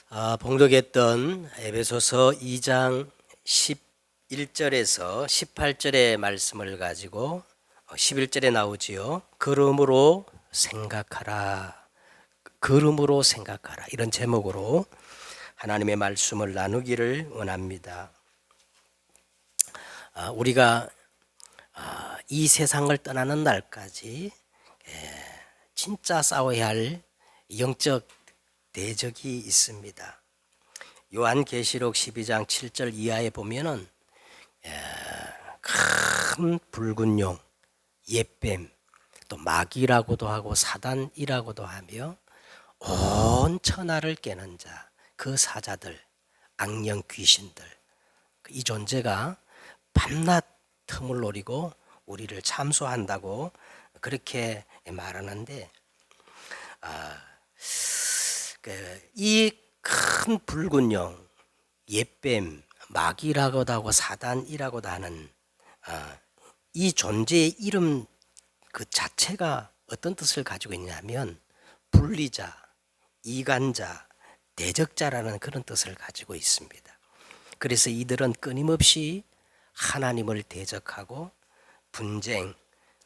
봉독했던 에베소서 2장 11절에서 18절의 말씀을 가지고 11절에 나오지요. 그러므로 생각하라. 그러므로 생각하라. 이런 제목으로 하나님의 말씀을 나누기를 원합니다. 우리가 이 세상을 떠나는 날까지 진짜 싸워야 할 영적 대적이 있습니다. 요한계시록 12장 7절 이하에 보면은 큰 붉은 용, 옛뱀, 또 마귀라고도 하고 사단이라고도 하며 온 천하를 깨는 자, 그 사자들, 악령 귀신들, 이 존재가 밤낮 틈을 노리고 우리를 참소한다고 그렇게 말하는데, 이 큰 붉은 용, 옛뱀, 마귀라고도 하고 사단이라고도 하는 이 존재의 이름 그 자체가 어떤 뜻을 가지고 있냐면 분리자, 이간자, 대적자라는 그런 뜻을 가지고 있습니다. 그래서 이들은 끊임없이 하나님을 대적하고 분쟁,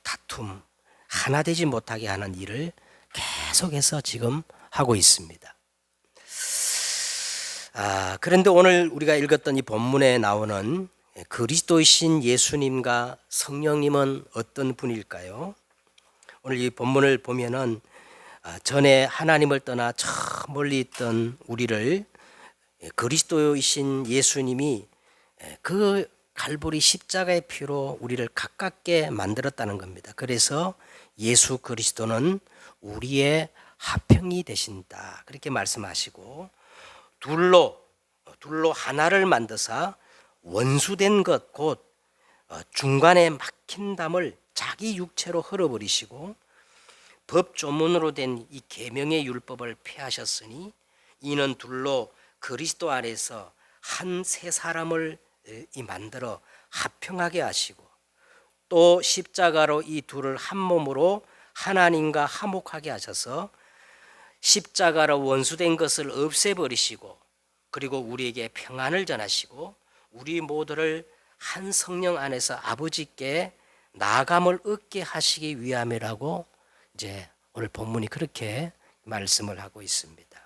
다툼, 하나 되지 못하게 하는 일을 계속해서 지금 하고 있습니다. 그런데 오늘 우리가 읽었던 이 본문에 나오는 그리스도이신 예수님과 성령님은 어떤 분일까요? 오늘 이 본문을 보면은 전에 하나님을 떠나 저 멀리 있던 우리를 그리스도이신 예수님이 그 갈보리 십자가의 피로 우리를 가깝게 만들었다는 겁니다. 그래서 예수 그리스도는 우리의 화평이 되신다, 그렇게 말씀하시고, 둘로 하나를 만드사 원수된 것 곧 중간에 막힌 담을 자기 육체로 흘어버리시고 법조문으로 된 이 계명의 율법을 폐하셨으니 이는 둘로 그리스도 안에서 한 세 사람을 만들어 화평하게 하시고 또 십자가로 이 둘을 한 몸으로 하나님과 화목하게 하셔서 십자가로 원수된 것을 없애버리시고 그리고 우리에게 평안을 전하시고 우리 모두를 한 성령 안에서 아버지께 나아감을 얻게 하시기 위함이라고 이제 오늘 본문이 그렇게 말씀을 하고 있습니다.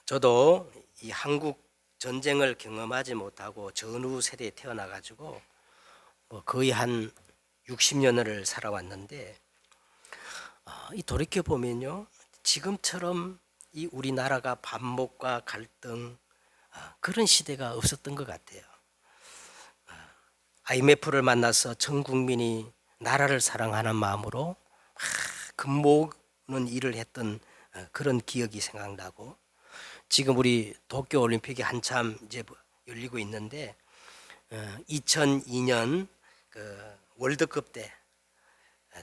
저도 이 한국 전쟁을 경험하지 못하고 전후 세대에 태어나가지고 거의 한 60년을 살아왔는데, 이 돌이켜 보면요, 지금처럼 이 우리나라가 반목과 갈등 그런 시대가 없었던 것 같아요. IMF를 만나서 전 국민이 나라를 사랑하는 마음으로 금모으는 일을 했던 그런 기억이 생각나고, 지금 우리 도쿄 올림픽이 한참 이제 열리고 있는데 2002년 그 월드컵 때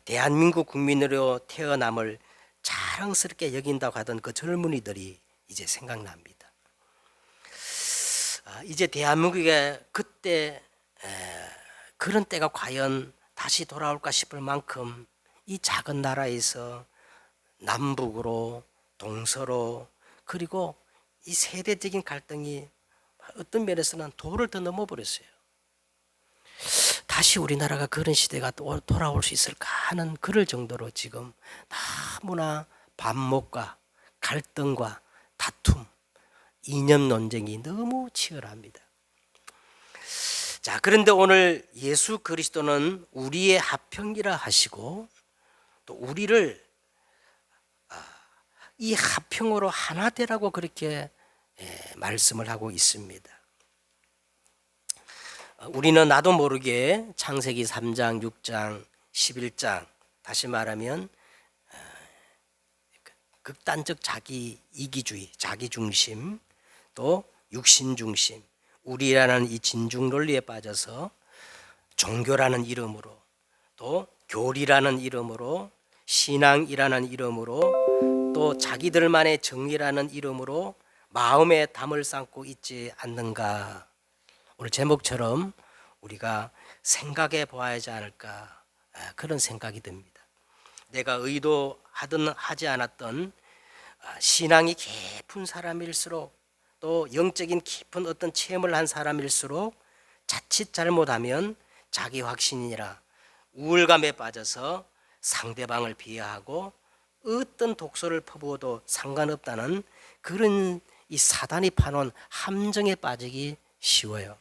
대한민국 국민으로 태어남을 자랑스럽게 여긴다고 하던 그 젊은이들이 이제 생각납니다. 이제 대한민국에 그때 그런 때가 과연 다시 돌아올까 싶을 만큼 이 작은 나라에서 남북으로 동서로 그리고 이 세대적인 갈등이 어떤 면에서는 도를 더 넘어버렸어요. 다시 우리나라가 그런 시대가 또 돌아올 수 있을까 하는 그럴 정도로 지금 너무나 반목과 갈등과 다툼, 이념 논쟁이 너무 치열합니다. 자, 그런데 오늘 예수 그리스도는 우리의 화평이라 하시고 또 우리를 이 화평으로 하나 되라고 그렇게 말씀을 하고 있습니다. 우리는 나도 모르게 창세기 3장, 6장, 11장, 다시 말하면 극단적 자기 이기주의, 자기 중심, 또 육신 중심, 우리라는 이 진중 논리에 빠져서 종교라는 이름으로 또 교리라는 이름으로 신앙이라는 이름으로 또 자기들만의 정의라는 이름으로 마음에 담을 쌓고 있지 않는가. 오늘 제목처럼 우리가 생각해 보아야 하지 않을까, 그런 생각이 듭니다. 내가 의도하든 하지 않았던 신앙이 깊은 사람일수록 또 영적인 깊은 어떤 체험을 한 사람일수록 자칫 잘못하면 자기 확신이라 우울감에 빠져서 상대방을 비하하고 어떤 독소를 퍼부어도 상관없다는 그런 이 사단이 파놓은 함정에 빠지기 쉬워요.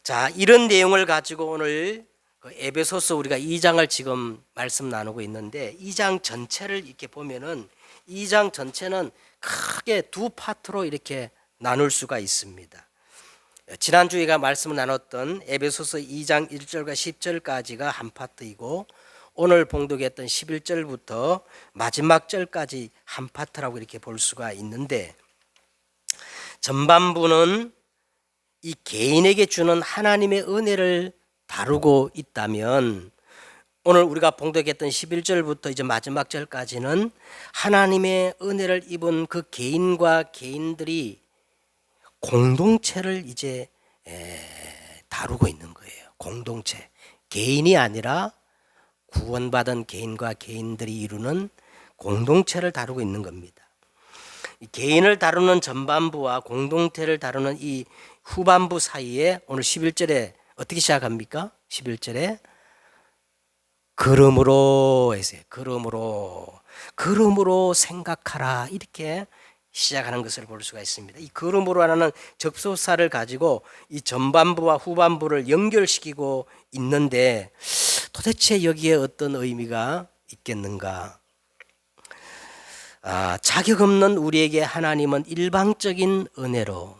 자, 이런 내용을 가지고 오늘 에베소서 우리가 2장을 지금 말씀 나누고 있는데 2장 전체를 이렇게 보면은 2장 전체는 크게 두 파트로 이렇게 나눌 수가 있습니다. 지난주에가 말씀을 나눴던 에베소서 2장 1절과 10절까지가 한 파트이고 오늘 봉독했던 11절부터 마지막 절까지 한 파트라고 이렇게 볼 수가 있는데 전반부는 이 개인에게 주는 하나님의 은혜를 다루고 있다면 오늘 우리가 봉독했던 11절부터 이제 마지막 절까지는 하나님의 은혜를 입은 그 개인과 개인들이 공동체를 이제 다루고 있는 거예요. 공동체. 개인이 아니라 구원받은 개인과 개인들이 이루는 공동체를 다루고 있는 겁니다. 개인을 다루는 전반부와 공동체를 다루는 이 후반부 사이에 오늘 11절에 어떻게 시작합니까? 11절에 그러므로 했어요. 그러므로 생각하라 이렇게 시작하는 것을 볼 수가 있습니다. 이 그러므로라는 접속사를 가지고 이 전반부와 후반부를 연결시키고 있는데 도대체 여기에 어떤 의미가 있겠는가? 자격 없는 우리에게 하나님은 일방적인 은혜로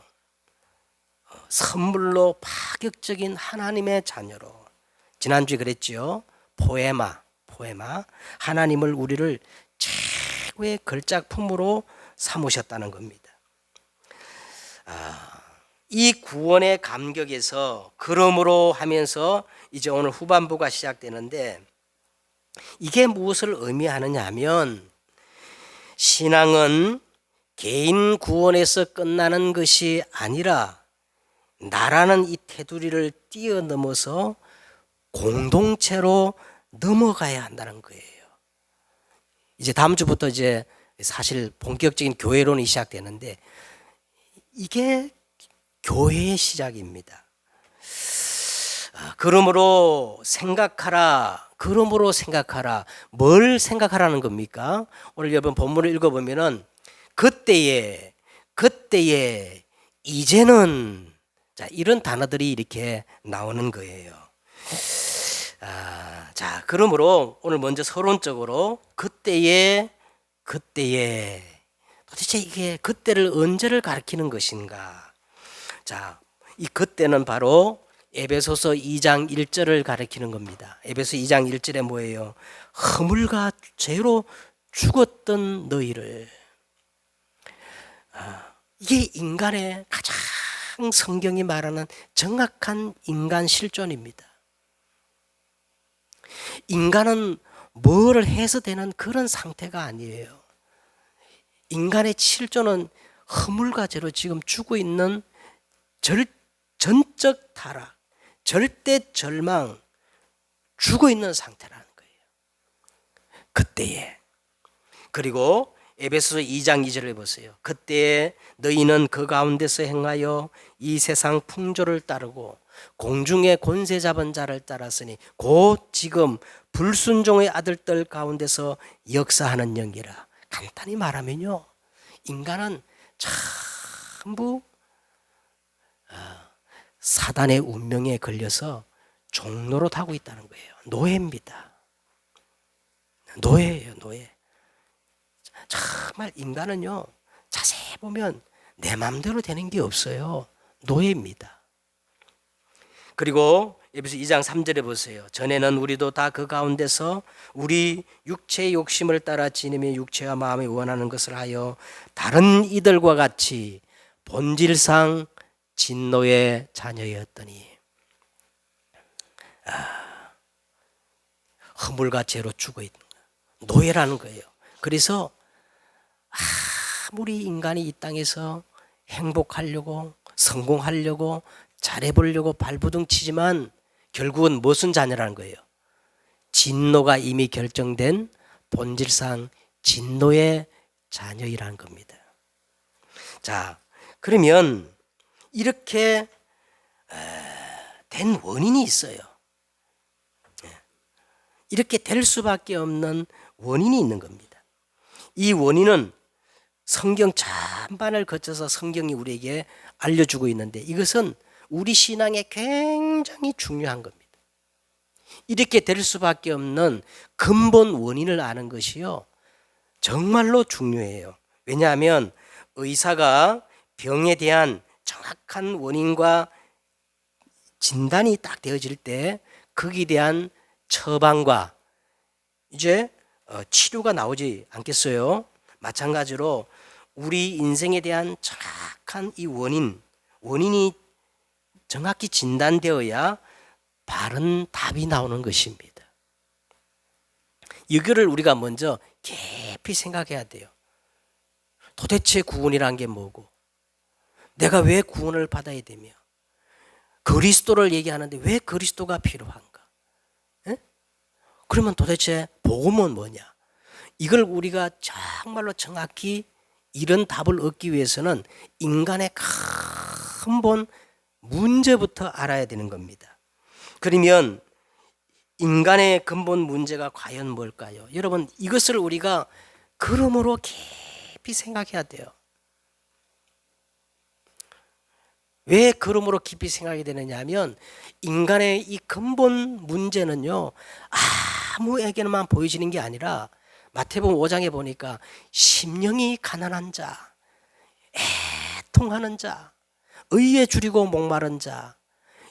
선물로 파격적인 하나님의 자녀로 지난주에 그랬죠. 포에마 하나님을 우리를 최고의 걸작품으로 삼으셨다는 겁니다. 이 구원의 감격에서 그러므로 하면서 이제 오늘 후반부가 시작되는데 이게 무엇을 의미하느냐 하면 신앙은 개인 구원에서 끝나는 것이 아니라 나라는 이 테두리를 뛰어넘어서 공동체로 넘어가야 한다는 거예요. 이제 다음 주부터 이제 사실 본격적인 교회론이 시작되는데 이게 교회의 시작입니다. 그러므로 생각하라. 뭘 생각하라는 겁니까? 오늘 여러분 본문을 읽어보면은 그때에 이제는 자 이런 단어들이 이렇게 나오는 거예요. 자 그러므로 오늘 먼저 서론적으로 그때에 도대체 이게 그때를 언제를 가리키는 것인가? 자, 이 그때는 바로 에베소서 2장 1절을 가리키는 겁니다. 에베소 2장 1절에 뭐예요? 허물과 죄로 죽었던 너희를. 이게 인간의 가장 성경이 말하는 정확한 인간 실존입니다. 인간은 뭐를 해서 되는 그런 상태가 아니에요. 인간의 실존은 허물과 죄로 지금 죽어 있는 전적 타락, 절대 절망, 죽어 있는 상태라는 거예요. 그때에. 그리고 에베소서 2장 2절을 보세요. 그때에 너희는 그 가운데서 행하여 이 세상 풍조를 따르고 공중의 권세 잡은 자를 따랐으니 곧 지금 불순종의 아들들 가운데서 역사하는 영이라. 간단히 말하면요, 인간은 전부 사단의 운명에 걸려서 종로로 타고 있다는 거예요. 노예입니다. 노예예요, 노예. 정말 인간은요, 자세히 보면 내 마음대로 되는 게 없어요. 노예입니다. 그리고 에베소 2장 3절에 보세요. 전에는 우리도 다 그 가운데서 우리 육체의 욕심을 따라 지니며 육체와 마음이 원하는 것을 하여 다른 이들과 같이 본질상 진노의 자녀였더니 허물과 죄로 죽어 있는 노예라는 거예요. 그래서 아무리 인간이 이 땅에서 행복하려고 성공하려고 잘해보려고 발버둥 치지만 결국은 무슨 자녀라는 거예요? 진노가 이미 결정된 본질상 진노의 자녀이라는 겁니다. 자, 그러면 이렇게 된 원인이 있어요. 이렇게 될 수밖에 없는 원인이 있는 겁니다. 이 원인은 성경 전반을 거쳐서 성경이 우리에게 알려주고 있는데 이것은 우리 신앙에 굉장히 중요한 겁니다. 이렇게 될 수밖에 없는 근본 원인을 아는 것이요, 정말로 중요해요. 왜냐하면 의사가 병에 대한 정확한 원인과 진단이 딱 되어질 때 거기에 대한 처방과 이제 치료가 나오지 않겠어요? 마찬가지로 우리 인생에 대한 정확한 이 원인이 정확히 진단되어야 바른 답이 나오는 것입니다. 이거를 우리가 먼저 깊이 생각해야 돼요. 도대체 구원이란 게 뭐고, 내가 왜 구원을 받아야 되며, 그리스도를 얘기하는데 왜 그리스도가 필요한가? 에? 그러면 도대체 복음은 뭐냐? 이걸 우리가 정말로 정확히 이런 답을 얻기 위해서는 인간의 근본 문제부터 알아야 되는 겁니다. 그러면 인간의 근본 문제가 과연 뭘까요? 여러분, 이것을 우리가 그러므로 깊이 생각해야 돼요. 왜 그러므로 깊이 생각이 되느냐 하면 인간의 이 근본 문제는요, 아무에게만 보여지는 게 아니라 마태복음 5장에 보니까 심령이 가난한 자, 애통하는 자, 의에 줄이고 목마른 자,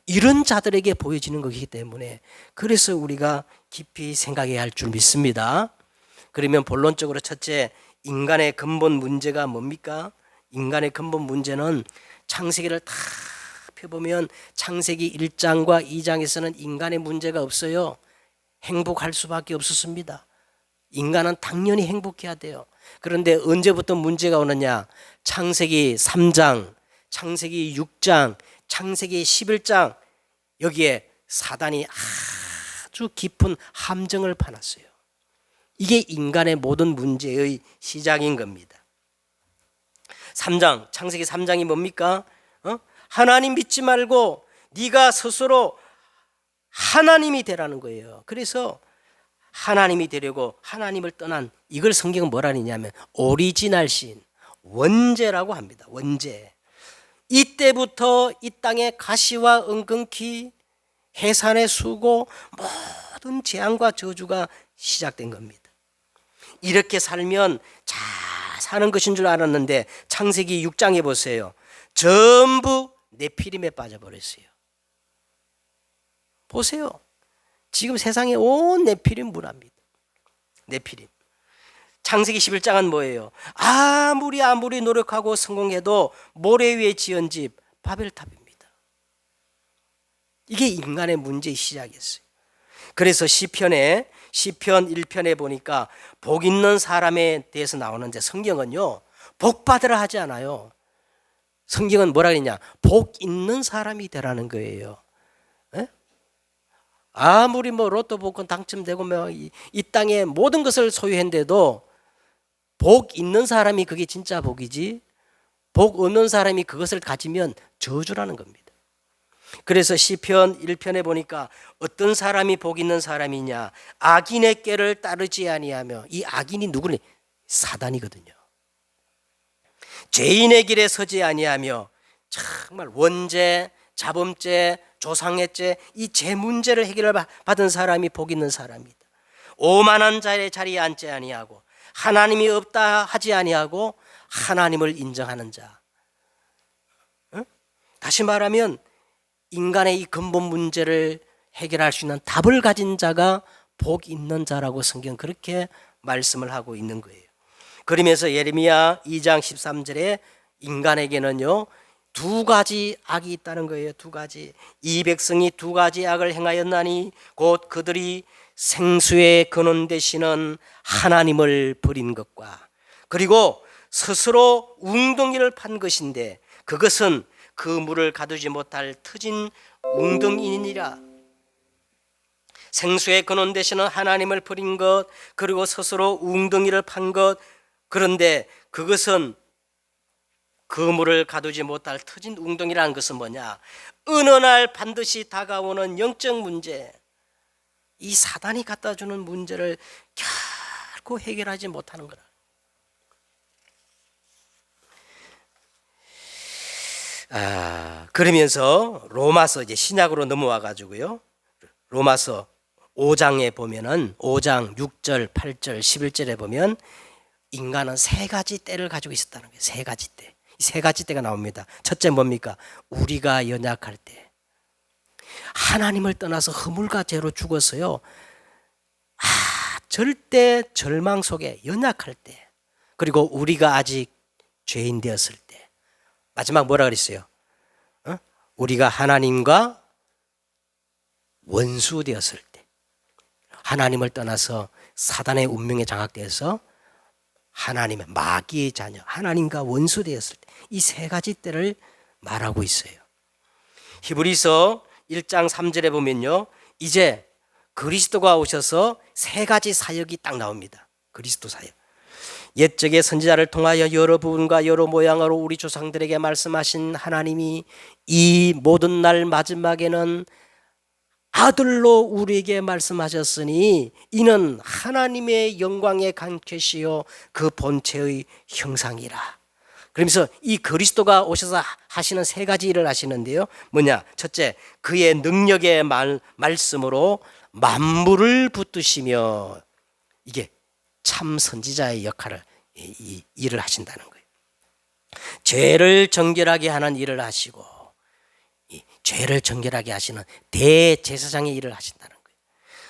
이런 자들에게 보여지는 것이기 때문에 그래서 우리가 깊이 생각해야 할 줄 믿습니다. 그러면 본론적으로 첫째, 인간의 근본 문제가 뭡니까? 인간의 근본 문제는 창세기를 다 펴보면 창세기 1장과 2장에서는 인간의 문제가 없어요. 행복할 수밖에 없었습니다. 인간은 당연히 행복해야 돼요. 그런데 언제부터 문제가 오느냐? 창세기 3장, 창세기 6장, 창세기 11장, 여기에 사단이 아주 깊은 함정을 파놨어요. 이게 인간의 모든 문제의 시작인 겁니다. 3장, 창세기 3장이 뭡니까? 하나님 믿지 말고 네가 스스로 하나님이 되라는 거예요. 그래서 하나님이 되려고 하나님을 떠난, 이걸 성경은 뭐라 하냐면 오리지널 신, 원죄라고 합니다. 원죄. 이때부터 이 땅에 가시와 은근히, 해산의 수고, 모든 재앙과 저주가 시작된 겁니다. 이렇게 살면 잘 사는 것인 줄 알았는데 창세기 6장에 보세요. 전부 네피림에 빠져버렸어요. 보세요. 지금 세상에 온 네피림 문화입니다. 네피림. 창세기 11장은 뭐예요? 아무리 노력하고 성공해도 모래 위에 지은 집 바벨탑입니다. 이게 인간의 문제의 시작이었어요. 그래서 시편 1편에 보니까 복 있는 사람에 대해서 나오는데 성경은요, 복 받으라 하지 않아요. 성경은 뭐라 그러냐? 복 있는 사람이 되라는 거예요. 에? 아무리 로또 복권 당첨되고 이 땅에 모든 것을 소유했는데도 복 있는 사람이 그게 진짜 복이지, 복 없는 사람이 그것을 가지면 저주라는 겁니다. 그래서 시편 1편에 보니까 어떤 사람이 복 있는 사람이냐? 악인의 꾀를 따르지 아니하며, 이 악인이 누구니? 사단이거든요. 죄인의 길에 서지 아니하며, 정말 원죄, 자범죄, 조상의 죄, 이 죄 문제를 해결을 받은 사람이 복 있는 사람이다. 오만한 자의 자리에 앉지 아니하고, 하나님이 없다 하지 아니하고 하나님을 인정하는 자. 다시 말하면 인간의 이 근본 문제를 해결할 수 있는 답을 가진 자가 복 있는 자라고 성경 그렇게 말씀을 하고 있는 거예요. 그러면서 예레미야 2장 13절에 인간에게는요, 두 가지 악이 있다는 거예요. 두 가지. 이 백성이 두 가지 악을 행하였나니 곧 그들이 생수의 근원 되시는 하나님을 버린 것과, 그리고 스스로 웅덩이를 판 것인데 그것은 그 물을 가두지 못할 터진 웅덩이니라. 생수의 근원 되시는 하나님을 버린 것, 그리고 스스로 웅덩이를 판 것. 그런데 그것은 그물을 가두지 못할 터진 웅덩이라는 것은 뭐냐? 어느 날 반드시 다가오는 영적 문제, 이 사단이 갖다 주는 문제를 결코 해결하지 못하는 거라. 그러면서 로마서 이제 신약으로 넘어와 가지고요. 로마서 5장에 보면은 5장 6절, 8절, 11절에 보면 인간은 세 가지 때를 가지고 있었다는 거예요. 세 가지 때. 이 세 가지 때가 나옵니다. 첫째 뭡니까? 우리가 연약할 때. 하나님을 떠나서 허물과 죄로 죽었어요. 절대 절망 속에 연약할 때. 그리고 우리가 아직 죄인 되었을 때. 마지막 뭐라 그랬어요? 우리가 하나님과 원수 되었을 때. 하나님을 떠나서 사단의 운명에 장악되어서 하나님의 마귀의 자녀, 하나님과 원수 되었을 때. 이 세 가지 때를 말하고 있어요. 히브리서 1장 3절에 보면요, 이제 그리스도가 오셔서 세 가지 사역이 딱 나옵니다. 그리스도 사역. 옛적의 선지자를 통하여 여러 부분과 여러 모양으로 우리 조상들에게 말씀하신 하나님이 이 모든 날 마지막에는 아들로 우리에게 말씀하셨으니 이는 하나님의 영광의 간캐시요 그 본체의 형상이라. 그러면서 이 그리스도가 오셔서 하시는 세 가지 일을 하시는데요. 뭐냐? 첫째, 그의 능력의 말씀으로 만물을 붙드시며, 이게 참 선지자의 역할을, 이 일을 하신다는 거예요. 죄를 정결하게 하는 일을 하시고, 이 죄를 정결하게 하시는 대제사장의 일을 하신다는 거예요.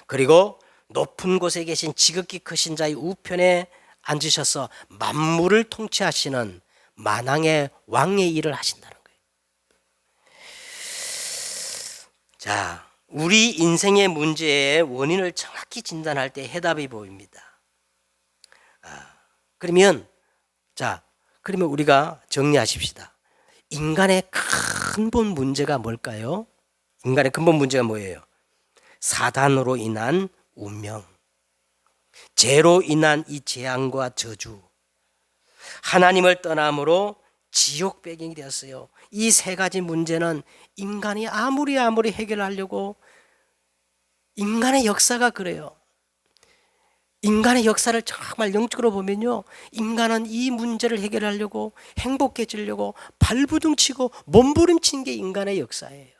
그리고 높은 곳에 계신 지극히 크신 자의 우편에 앉으셔서 만물을 통치하시는 만왕의 왕의 일을 하신다는 거예요. 자, 우리 인생의 문제의 원인을 정확히 진단할 때 해답이 보입니다. 그러면 우리가 정리하십시다. 인간의 근본 문제가 뭘까요? 인간의 근본 문제가 뭐예요? 사단으로 인한 운명, 죄로 인한 이 재앙과 저주, 하나님을 떠남으로 지옥 배경이 되었어요. 이 세 가지 문제는 인간이 아무리 해결하려고, 인간의 역사가 그래요. 인간의 역사를 정말 영적으로 보면요, 인간은 이 문제를 해결하려고, 행복해지려고 발부둥치고 몸부림친 게 인간의 역사예요.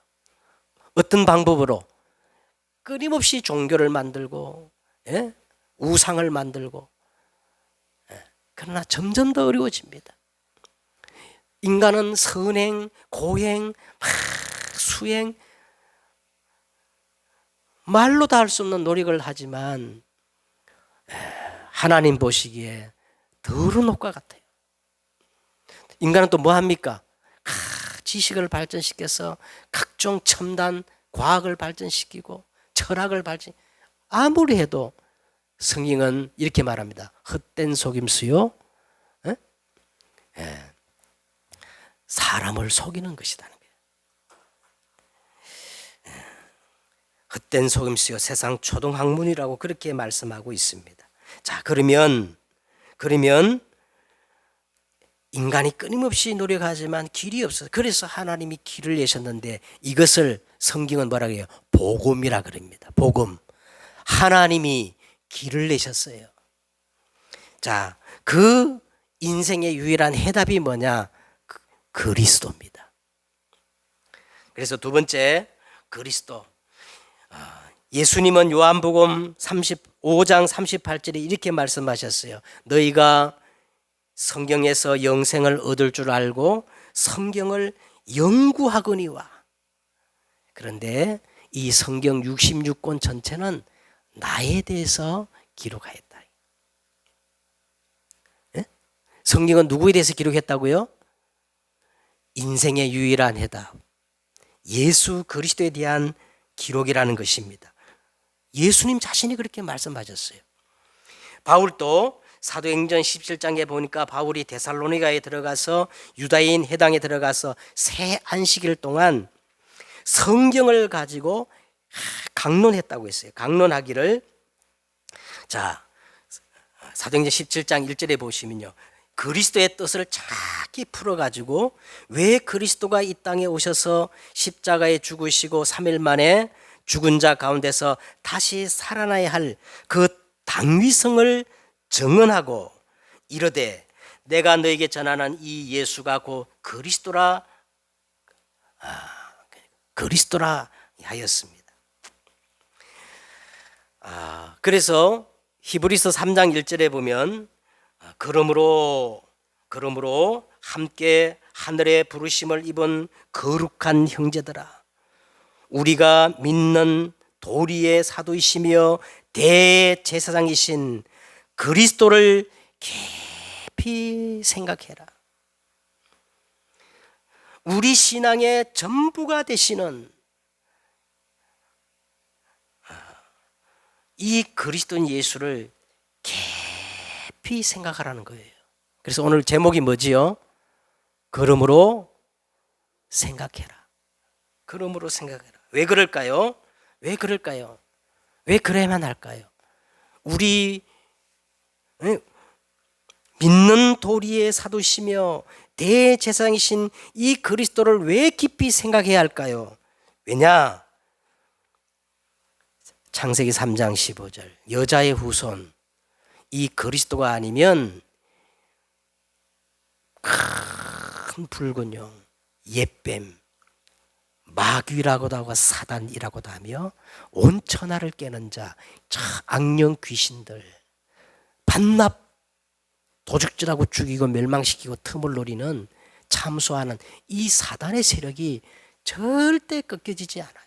어떤 방법으로? 끊임없이 종교를 만들고, 우상을 만들고. 그러나 점점 더 어려워집니다. 인간은 선행, 고행, 수행, 말로 다 할 수 없는 노력을 하지만 하나님 보시기에 더러운 옷과 같아요. 인간은 또 뭐 합니까? 지식을 발전시켜서 각종 첨단 과학을 발전시키고 철학을 아무리 해도 성경은 이렇게 말합니다. 헛된 속임수요, 사람을 속이는 것이라는 거예요. 헛된 속임수요, 세상 초등학문이라고 그렇게 말씀하고 있습니다. 자, 그러면 인간이 끊임없이 노력하지만 길이 없어요. 그래서 하나님이 길을 내셨는데, 이것을 성경은 뭐라고 해요? 복음이라 그럽니다. 복음. 하나님이 길을 내셨어요. 자, 그 인생의 유일한 해답이 뭐냐? 그리스도입니다. 그래서 두 번째, 그리스도. 예수님은 요한복음 35장 38절에 이렇게 말씀하셨어요. 너희가 성경에서 영생을 얻을 줄 알고 성경을 연구하거니와. 그런데 이 성경 66권 전체는 나에 대해서 기록하였다. 성경은 누구에 대해서 기록했다고요? 인생의 유일한 해답, 예수 그리스도에 대한 기록이라는 것입니다. 예수님 자신이 그렇게 말씀하셨어요. 바울도 사도행전 17장에 보니까 바울이 데살로니가에 들어가서 유다인 해당에 들어가서 새 안식일 동안 성경을 가지고 강론했다고 했어요. 강론하기를. 자, 사도행전 17장 1절에 보시면요, 그리스도의 뜻을 정확히 풀어가지고 왜 그리스도가 이 땅에 오셔서 십자가에 죽으시고 3일 만에 죽은 자 가운데서 다시 살아나야 할 그 당위성을 증언하고 이르되 내가 너에게 전하는 이 예수가 곧 그리스도라 하였습니다. 그래서 히브리서 3장 1절에 보면 그러므로 함께 하늘의 부르심을 입은 거룩한 형제들아, 우리가 믿는 도리의 사도이시며 대제사장이신 그리스도를 깊이 생각해라. 우리 신앙의 전부가 되시는 이 그리스도 예수를 깊이 생각하라는 거예요. 그래서 오늘 제목이 뭐지요? 그러므로 생각해라. 그러므로 생각해라. 왜 그럴까요? 왜 그럴까요? 왜 그래야만 할까요? 우리 믿는 도리의 사도시며 대제사장이신 이 그리스도를 왜 깊이 생각해야 할까요? 왜냐? 창세기 3장 15절 여자의 후손 이 그리스도가 아니면 큰 붉은 용, 옛뱀, 마귀라고도 하고 사단이라고도 하며 온 천하를 깨는 자, 악령 귀신들, 반납 도적질하고 죽이고 멸망시키고 틈을 노리는 참소하는 이 사단의 세력이 절대 꺾여지지 않아요.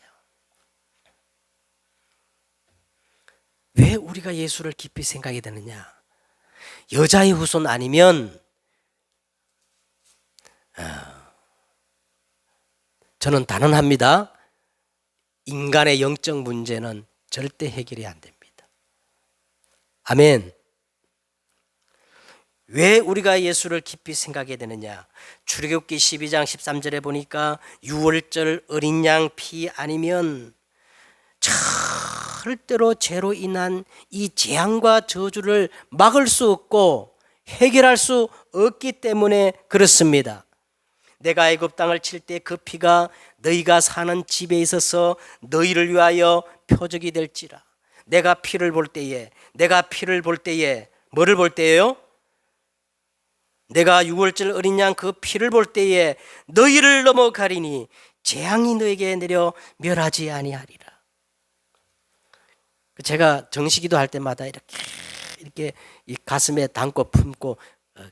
왜 우리가 예수를 깊이 생각해야 되느냐? 여자의 후손 아니면 저는 단언합니다. 인간의 영적 문제는 절대 해결이 안 됩니다. 아멘. 왜 우리가 예수를 깊이 생각해야 되느냐? 출애굽기 12장 13절에 보니까 유월절 어린 양 피 아니면 절대로 죄로 인한 이 재앙과 저주를 막을 수 없고 해결할 수 없기 때문에 그렇습니다. 내가 애굽 땅을 칠 때 그 피가 너희가 사는 집에 있어서 너희를 위하여 표적이 될지라. 내가 피를 볼 때에 뭐를 볼 때예요? 내가 유월절 어린 양 그 피를 볼 때에 너희를 넘어가리니 재앙이 너에게 내려 멸하지 아니하리라. 제가 정시기도 할 때마다 이렇게 이 가슴에 담고 품고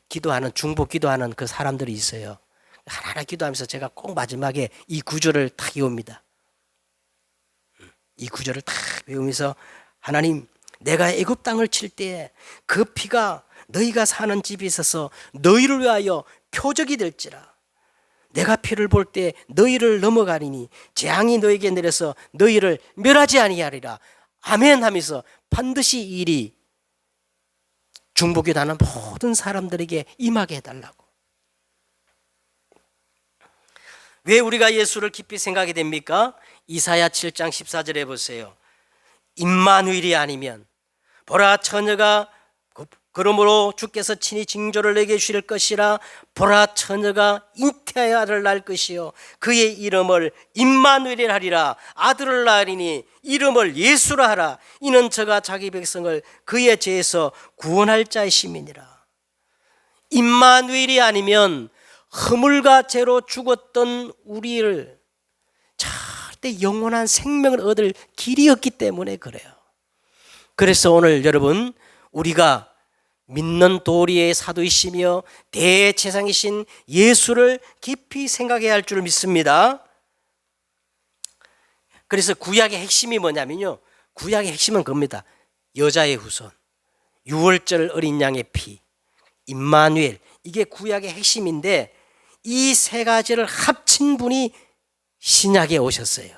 기도하는 중보 기도하는 그 사람들이 있어요. 하나하나 기도하면서 제가 꼭 마지막에 이 구절을 딱 외웁니다. 이 구절을 딱 외우면서 하나님, 내가 애굽 땅을 칠 때에 그 피가 너희가 사는 집에 있어서 너희를 위하여 표적이 될지라. 내가 피를 볼 때 너희를 넘어가리니 재앙이 너에게 내려서 너희를 멸하지 아니하리라. 아멘 하면서 반드시 이 일이 중보기도하는 모든 사람들에게 임하게 해달라고. 왜 우리가 예수를 깊이 생각하게 됩니까? 이사야 7장 14절에 보세요. 임마누엘이 아니면 보라 처녀가 그러므로 주께서 친히 징조를 내게 주실 것이라. 보라 처녀가 잉태하여 아들을 낳을 것이요 그의 이름을 임마누엘이라 하리라. 아들을 낳으리니 이름을 예수라 하라. 이는 저가 자기 백성을 그의 죄에서 구원할 자이심이니라. 임마누엘이 아니면 허물과 죄로 죽었던 우리를 절대 영원한 생명을 얻을 길이 없기 때문에 그래요. 그래서 오늘 여러분, 우리가 믿는 도리의 사도이시며 대제사장이신 예수를 깊이 생각해야 할 줄 믿습니다. 그래서 구약의 핵심이 뭐냐면요, 구약의 핵심은 그겁니다. 여자의 후손, 유월절 어린 양의 피, 임마누엘, 이게 구약의 핵심인데 이 세 가지를 합친 분이 신약에 오셨어요.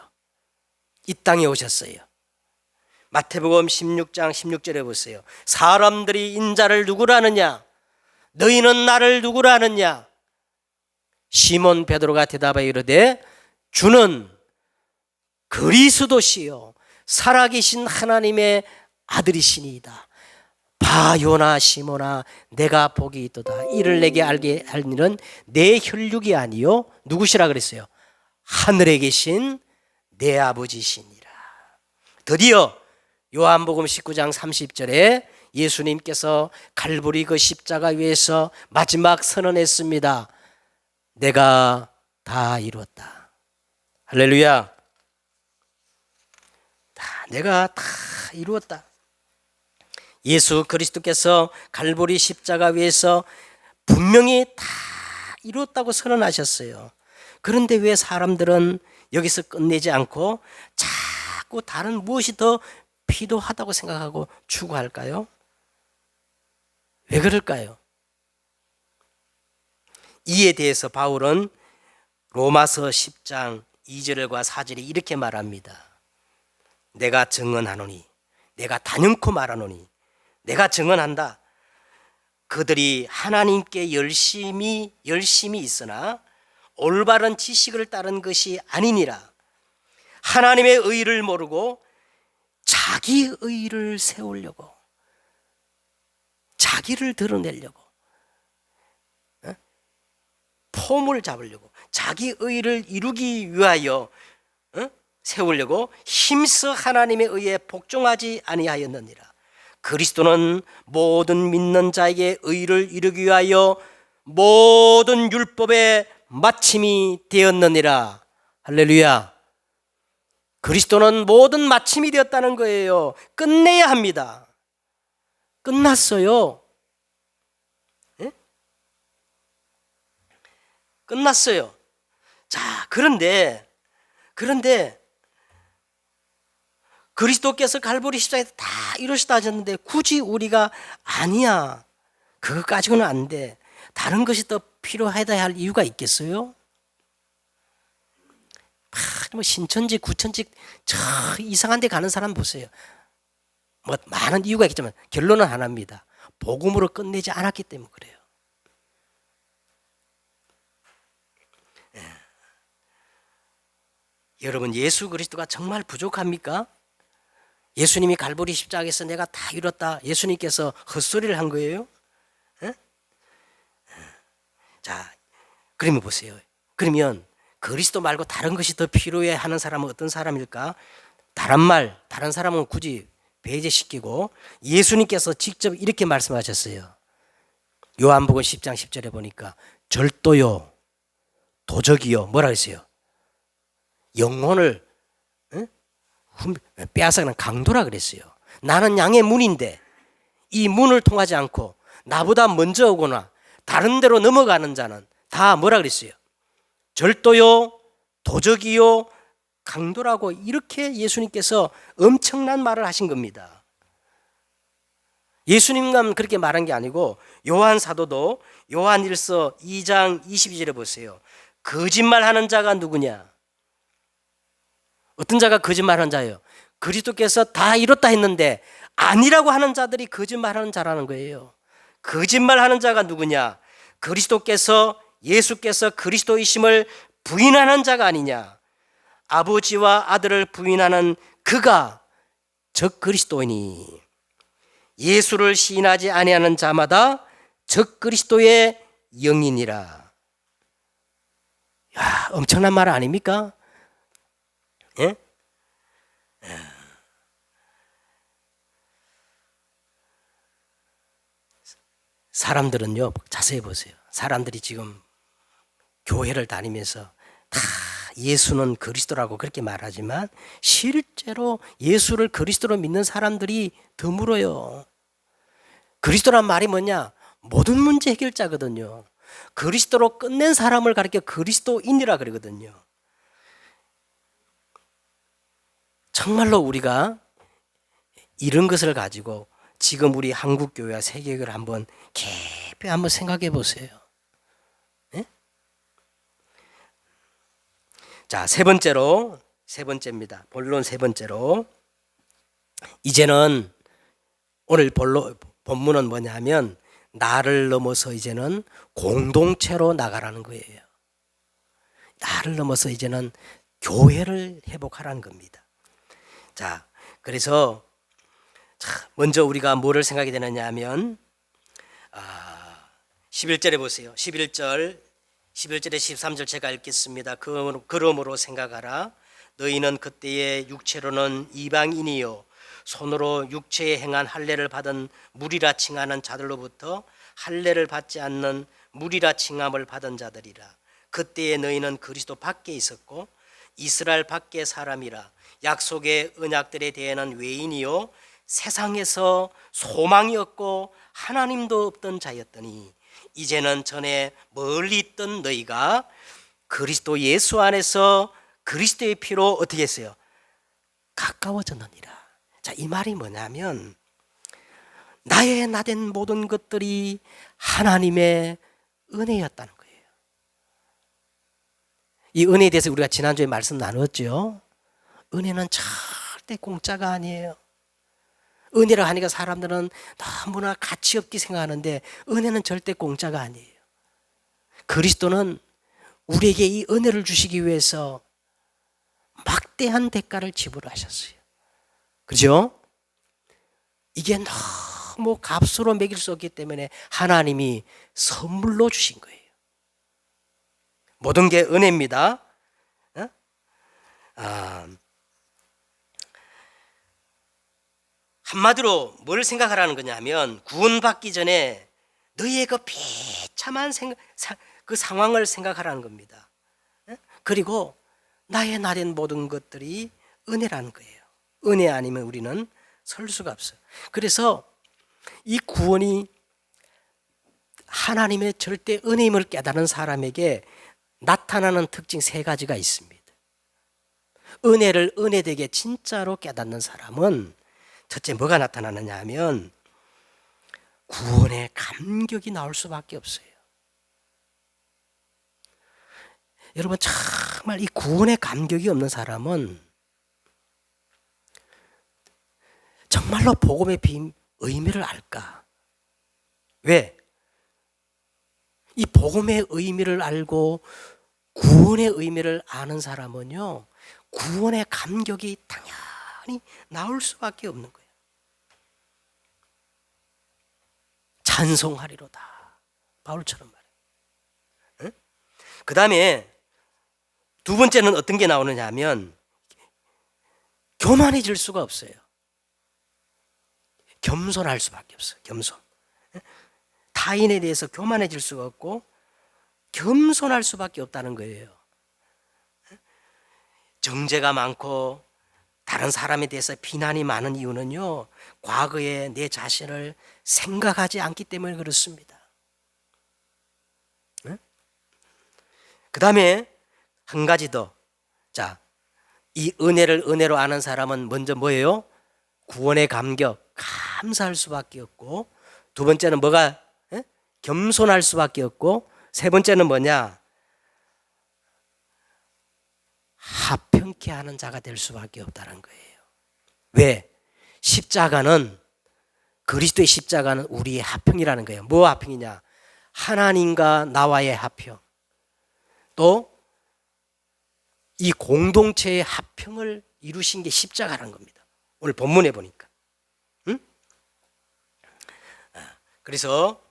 이 땅에 오셨어요. 마태복음 16장 16절에 보세요. 사람들이 인자를 누구라 하느냐? 너희는 나를 누구라 하느냐? 시몬 베드로가 대답하여 이르되 주는 그리스도시요 살아계신 하나님의 아들이시니이다. 봐 요나 시모나 내가 복이 있도다. 이를 내게 알게 할 일은 내 혈육이 아니요 누구시라 그랬어요? 하늘에 계신 내 아버지시니라. 드디어 요한복음 19장 30절에 예수님께서 갈보리 그 십자가 위에서 마지막 선언했습니다. 내가 다 이루었다. 할렐루야. 내가 다 이루었다. 예수 그리스도께서 갈보리 십자가 위에서 분명히 다 이루었다고 선언하셨어요. 그런데 왜 사람들은 여기서 끝내지 않고 자꾸 다른 무엇이 더 필요하다고 생각하고 추구할까요? 왜 그럴까요? 이에 대해서 바울은 로마서 10장 2절과 4절에 이렇게 말합니다. 내가 증언하노니, 내가 단연코 말하노니, 내가 증언한다. 그들이 하나님께 열심히 있으나 올바른 지식을 따른 것이 아니니라. 하나님의 의를 모르고 자기 의를 세우려고, 자기를 드러내려고, 폼을 잡으려고, 자기 의를 이루기 위하여 세우려고 힘써 하나님의 의에 복종하지 아니하였느니라. 그리스도는 모든 믿는 자에게 의를 이루기 위하여 모든 율법의 마침이 되었느니라. 할렐루야. 그리스도는 모든 마침이 되었다는 거예요. 끝내야 합니다. 끝났어요. 예? 끝났어요. 자, 그런데 그리스도께서 갈보리 십자가에서 다 이루시다 하셨는데 굳이 우리가 아니야, 그거 가지고는 안 돼, 다른 것이 더 필요하다 할 이유가 있겠어요? 뭐 신천지 구천지 저 이상한 데 가는 사람 보세요. 뭐 많은 이유가 있겠지만 결론은 하나입니다. 복음으로 끝내지 않았기 때문에 그래요. 여러분, 예수 그리스도가 정말 부족합니까? 예수님이 갈보리 십자가에서 내가 다 이뤘다, 예수님께서 헛소리를 한 거예요? 에? 자, 그러면 보세요. 그러면 그리스도 말고 다른 것이 더 필요해 하는 사람은 어떤 사람일까? 다른 사람은 굳이 배제시키고 예수님께서 직접 이렇게 말씀하셨어요. 요한복음 10장 10절에 보니까 절도요, 도적이요, 뭐라 했어요? 영혼을 빼앗아가는 강도라 그랬어요. 나는 양의 문인데 이 문을 통하지 않고 나보다 먼저 오거나 다른 데로 넘어가는 자는 다 뭐라 그랬어요? 절도요, 도적이요, 강도라고 이렇게 예수님께서 엄청난 말을 하신 겁니다. 예수님만 그렇게 말한 게 아니고 요한 사도도 요한 1서 2장 22절에 보세요. 거짓말하는 자가 누구냐? 어떤 자가 거짓말하는 자예요? 그리스도께서 다 이뤘다 했는데 아니라고 하는 자들이 거짓말하는 자라는 거예요. 거짓말하는 자가 누구냐? 예수께서 그리스도이심을 부인하는 자가 아니냐? 아버지와 아들을 부인하는 그가 적 그리스도이니 예수를 시인하지 아니하는 자마다 적 그리스도의 영이니라. 야, 엄청난 말 아닙니까? 예? 사람들은요, 자세히 보세요. 사람들이 지금 교회를 다니면서 다 예수는 그리스도라고 그렇게 말하지만 실제로 예수를 그리스도로 믿는 사람들이 드물어요. 그리스도란 말이 뭐냐? 모든 문제 해결자거든요. 그리스도로 끝낸 사람을 가리켜 그리스도인이라 그러거든요. 정말로 우리가 이런 것을 가지고 지금 우리 한국교회와 세계교회를 한번 깊이 한번 생각해 보세요. 네? 자, 세 번째입니다. 본론 세 번째로, 이제는 오늘 본문은 뭐냐면 나를 넘어서 이제는 공동체로 나가라는 거예요. 나를 넘어서 이제는 교회를 회복하라는 겁니다. 자, 그래서 먼저 우리가 뭐를 생각이 되느냐 하면 11절에 보세요. 11절에 13절 제가 읽겠습니다. 그러므로 생각하라. 너희는 그때의 육체로는 이방인이요 손으로 육체에 행한 할례를 받은 무리라 칭하는 자들로부터 할례를 받지 않는 무리라 칭함을 받은 자들이라. 그때에 너희는 그리스도 밖에 있었고 이스라엘 밖의 사람이라. 약속의 언약들에 대해는 외인이요 세상에서 소망이 없고 하나님도 없던 자였더니 이제는 전에 멀리 있던 너희가 그리스도 예수 안에서 그리스도의 피로 어떻게 했어요? 가까워졌느니라. 자, 이 말이 뭐냐면 나의 나된 모든 것들이 하나님의 은혜였다는 거예요. 이 은혜에 대해서 우리가 지난주에 말씀 나눴죠. 은혜는 절대 공짜가 아니에요. 은혜를 하니까 사람들은 너무나 가치 없게 생각하는데 은혜는 절대 공짜가 아니에요. 그리스도는 우리에게 이 은혜를 주시기 위해서 막대한 대가를 지불하셨어요. 그죠? 이게 너무 값으로 매길 수 없기 때문에 하나님이 선물로 주신 거예요. 모든 게 은혜입니다. 한마디로 뭘 생각하라는 거냐면 구원받기 전에 너희의 그 비참한 그 상황을 생각하라는 겁니다. 그리고 나의 나된 모든 것들이 은혜라는 거예요. 은혜 아니면 우리는 설 수가 없어요. 그래서 이 구원이 하나님의 절대 은혜임을 깨달은 사람에게 나타나는 특징 3가지가 있습니다. 은혜를 은혜되게 진짜로 깨닫는 사람은 첫째 뭐가 나타나느냐 하면 구원의 감격이 나올 수밖에 없어요. 여러분 정말 이 구원의 감격이 없는 사람은 정말로 복음의 의미를 알까? 왜? 이 복음의 의미를 알고 구원의 의미를 아는 사람은요, 구원의 감격이 당연히 나올 수밖에 없는 거예요. 찬송하리로다. 바울처럼 말해요. 응? 그 다음에 두 번째는 어떤 게 나오느냐 하면 교만해질 수가 없어요. 겸손할 수밖에 없어요. 겸손. 타인에 대해서 교만해질 수가 없고 겸손할 수밖에 없다는 거예요. 정죄가 많고 다른 사람에 대해서 비난이 많은 이유는요, 과거에 내 자신을 생각하지 않기 때문에 그렇습니다. 그 다음에 한 가지 더. 자, 이 은혜를 은혜로 아는 사람은 먼저 뭐예요? 구원의 감격, 감사할 수밖에 없고, 두 번째는 뭐가? 겸손할 수밖에 없고, 세 번째는 뭐냐? 합평케 하는 자가 될 수밖에 없다는 거예요. 왜? 십자가는, 그리스도의 십자가는 우리의 합평이라는 거예요. 뭐 합평이냐? 하나님과 나와의 합평, 또 이 공동체의 합평을 이루신 게 십자가라는 겁니다. 오늘 본문에 보니까. 응? 그래서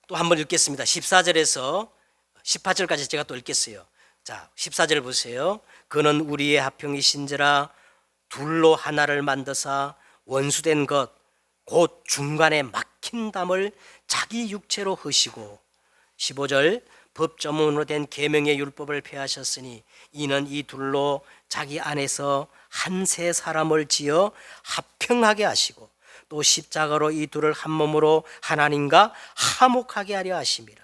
또 한번 읽겠습니다. 14절에서 18절까지 제가 또 읽겠어요. 자, 14절 보세요. 그는 우리의 합평이신지라 둘로 하나를 만드사 원수된 것 곧 중간에 막힌 담을 자기 육체로 허시고, 15절 법조문으로 된 계명의 율법을 폐하셨으니 이는 이 둘로 자기 안에서 한 세 사람을 지어 합평하게 하시고 또 십자가로 이 둘을 한 몸으로 하나님과 화목하게 하려 하심이라.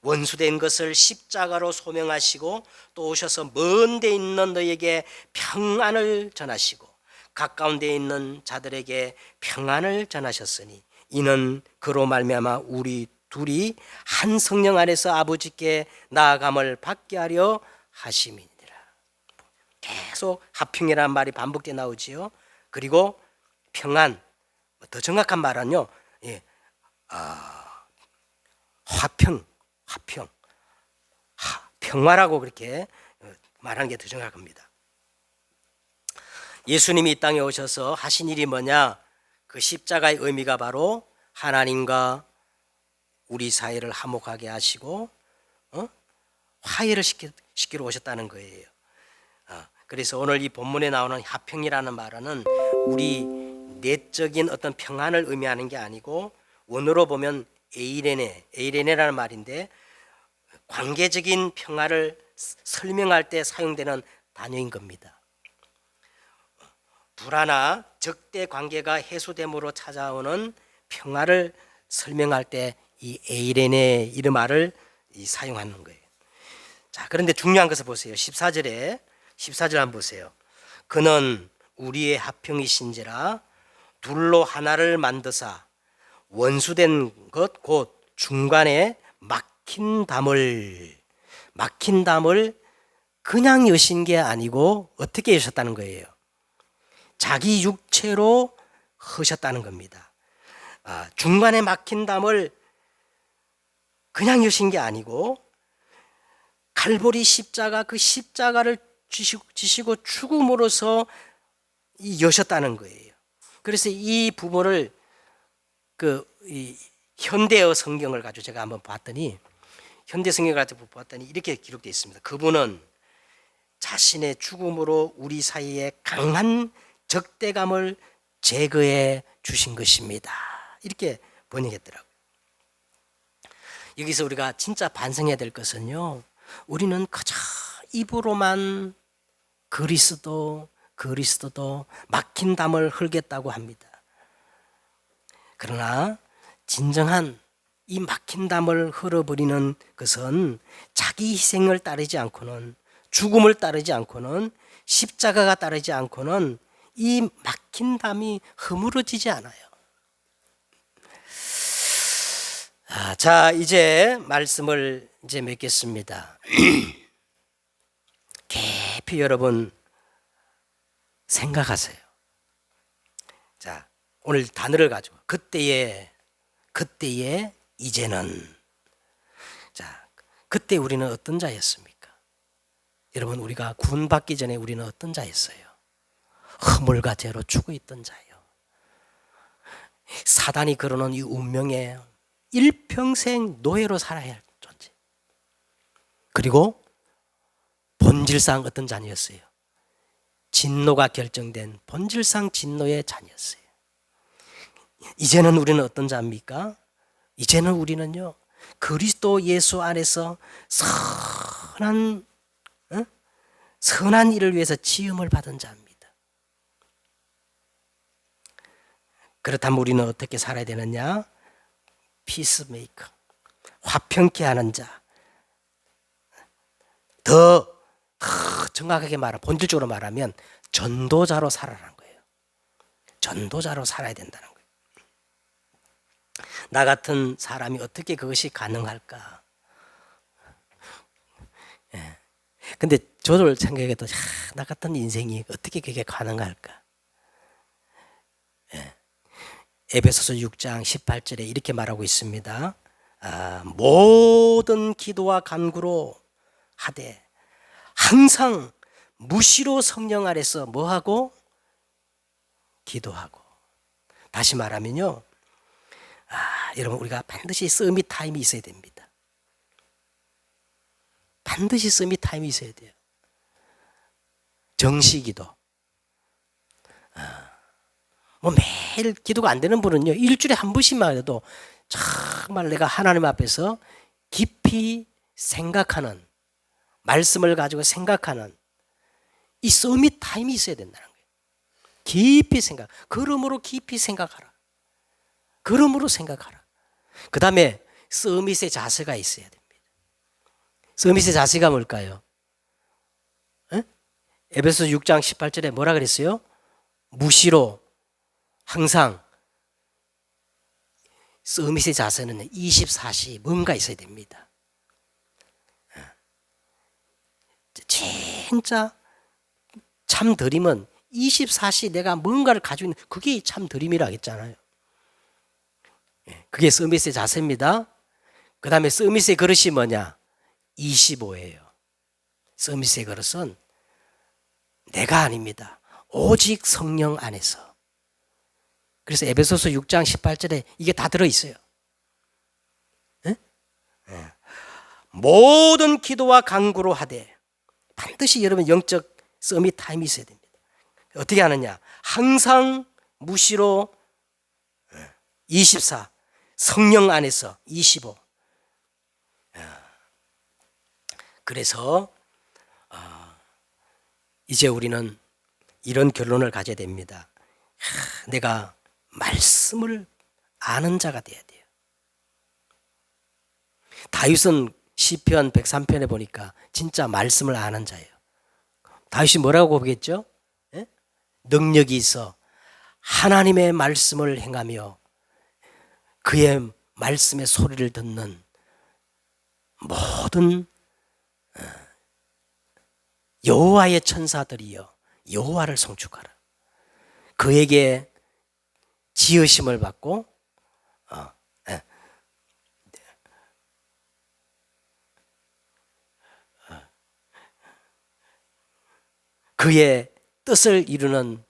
원수된 것을 십자가로 소명하시고 또 오셔서 먼 데 있는 너에게 평안을 전하시고 가까운 데 있는 자들에게 평안을 전하셨으니 이는 그로 말미암아 우리 둘이 한 성령 안에서 아버지께 나아감을 받게 하려 하심이니라. 계속 합평이라는 말이 반복돼 나오지요. 그리고 평안, 더 정확한 말은요, 화평, 평화라고 그렇게 말하는 게 더 정확합니다. 예수님이 이 땅에 오셔서 하신 일이 뭐냐? 그 십자가의 의미가 바로 하나님과 우리 사이를 화목하게 하시고 화해를 시키러 오셨다는 거예요. 그래서 오늘 이 본문에 나오는 화평이라는 말은 우리 내적인 어떤 평안을 의미하는 게 아니고 원어로 보면 에이레네라는 말인데 관계적인 평화를 설명할 때 사용되는 단어인 겁니다. 불화나 적대 관계가 해소됨으로 찾아오는 평화를 설명할 때 이 에이레네 이런 말을 사용하는 거예요. 자, 그런데 중요한 것을 보세요. 14절 한번 보세요. 그는 우리의 화평이신지라 둘로 하나를 만드사 원수된 것 곧 중간에 막힌 담을 그냥 여신 게 아니고 어떻게 여셨다는 거예요? 자기 육체로 허셨다는 겁니다. 중간에 막힌 담을 그냥 여신 게 아니고 갈보리 십자가 그 십자가를 지시고 죽음으로써 여셨다는 거예요. 그래서 이 부분을 이 현대어 성경을 가지고 제가 한번 봤더니 현대 성경을 가지고 봤더니 이렇게 기록되어 있습니다. 그분은 자신의 죽음으로 우리 사이에 강한 적대감을 제거해 주신 것입니다. 이렇게 번역했더라고요. 여기서 우리가 진짜 반성해야 될 것은요, 우리는 그저 입으로만 그리스도 막힌 담을 헐겠다고 합니다. 그러나 진정한 이 막힌 담을 헐어버리는 것은 자기 희생을 따르지 않고는, 죽음을 따르지 않고는, 십자가가 따르지 않고는 이 막힌 담이 허물어지지 않아요. 자, 이제 말씀을 맺겠습니다. 깊이 여러분 생각하세요. 자, 오늘 단어를 가지고 그때에 이제는. 자, 그때 우리는 어떤 자였습니까? 여러분, 우리가 구원받기 전에 우리는 어떤 자였어요? 허물과 죄로 죽어 있던 자예요. 사단이 걸어놓은 이 운명에 일평생 노예로 살아야 할 존재. 그리고 본질상 어떤 자녀였어요? 진노가 결정된 본질상 진노의 자녀였어요. 이제는 우리는 어떤 자입니까? 이제는 우리는요, 그리스도 예수 안에서 선한 일을 위해서 지음을 받은 자입니다. 그렇다면 우리는 어떻게 살아야 되느냐? 피스메이커, 화평케 하는 자. 더 정확하게 본질적으로 말하면 전도자로 살아라는 거예요. 전도자로 살아야 된다는 거예요. 나 같은 사람이 어떻게 그것이 가능할까? 근데 저를 생각해도 나 같은 인생이 어떻게 그게 가능할까? 에베소서 6장 18절에 이렇게 말하고 있습니다. 모든 기도와 간구로 하되 항상 무시로 성령 아래서 뭐하고? 기도하고. 다시 말하면요, 여러분, 우리가 반드시 서밋 타임이 있어야 됩니다. 반드시 서밋 타임이 있어야 돼요. 정시기도. 매일 기도가 안 되는 분은요, 일주일에 한 번씩만 해도 정말 내가 하나님 앞에서 깊이 생각하는, 말씀을 가지고 생각하는 이 서밋 타임이 있어야 된다는 거예요. 깊이 생각. 걸음으로 깊이 생각하라. 걸음으로 생각하라. 그 다음에 서밋의 자세가 있어야 됩니다. 서밋의 자세가 뭘까요? 에베소 6장 18절에 뭐라 그랬어요? 무시로 항상. 서밋의 자세는 24시 뭔가 있어야 됩니다. 진짜 참드림은 24시 내가 뭔가를 가지고 있는, 그게 참드림이라고 했잖아요. 그게 서밋의 자세입니다. 그 다음에 서밋의 그릇이 뭐냐? 25예요. 서밋의 그릇은 내가 아닙니다. 오직 성령 안에서. 그래서 에베소서 6장 18절에 이게 다 들어있어요. 네? 네. 모든 기도와 간구로 하되, 반드시 여러분 영적 서밋 타임이 있어야 됩니다. 어떻게 하느냐? 항상 무시로 24, 성령 안에서 25. 그래서 이제 우리는 이런 결론을 가져야 됩니다. 내가 말씀을 아는 자가 돼야 돼요. 다윗은 시편 103편에 보니까 진짜 말씀을 아는 자예요. 다윗이 뭐라고 고백했죠? 예? 능력이 있어 하나님의 말씀을 행하며 그의 말씀의 소리를 듣는 모든 여호와의 천사들이여 여호와를 송축하라. 그에게 지으심을 받고 그의 뜻을 이루는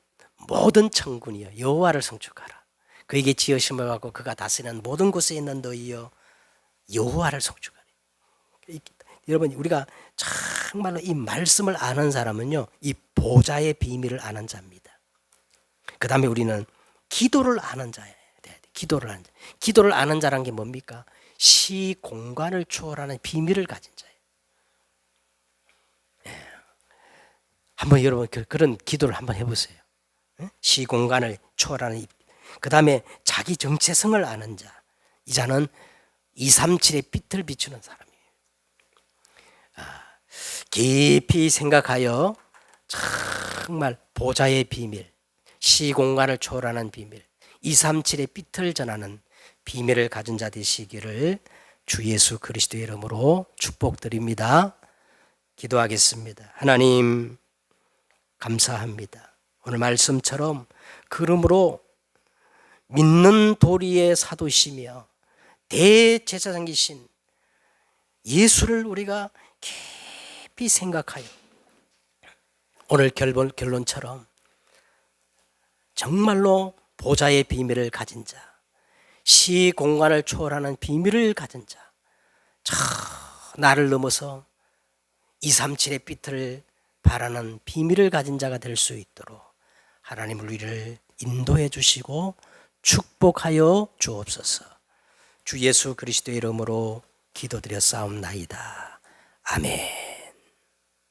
모든 천군이여 여호와를 송축하라. 그에게 지으심을 받고 그가 다스리는 모든 곳에 있는 너희여 여호와를 송축하라. 여러분, 우리가 정말로 이 말씀을 아는 사람은요, 이 보좌의 비밀을 아는 자입니다. 그 다음에 우리는 기도를 아는 자예요. 기도를 아는 자. 기도를 아는 자란 게 뭡니까? 시 공간을 초월하는 비밀을 가진 자예요. 한번 여러분 그런 기도를 한번 해보세요. 시 공간을 초월하는. 그 다음에 자기 정체성을 아는 자. 이 자는 237의 빛을 비추는 사람이에요. 깊이 생각하여 정말 보좌의 비밀, 시공간을 초월하는 비밀, 237의 빛을 전하는 비밀을 가진 자 되시기를 주 예수 그리스도의 이름으로 축복드립니다. 기도하겠습니다. 하나님 감사합니다. 오늘 말씀처럼 그러므로 믿는 도리의 사도시며 대제사장이신 예수를 우리가 깊이 생각하여 오늘 결론처럼 정말로 보좌의 비밀을 가진 자, 시 공간을 초월하는 비밀을 가진 자, 나를 넘어서 237의 빛을 바라는 비밀을 가진 자가 될 수 있도록 하나님 우리를 인도해 주시고 축복하여 주옵소서. 주 예수 그리스도의 이름으로 기도드려 싸움나이다. 아멘.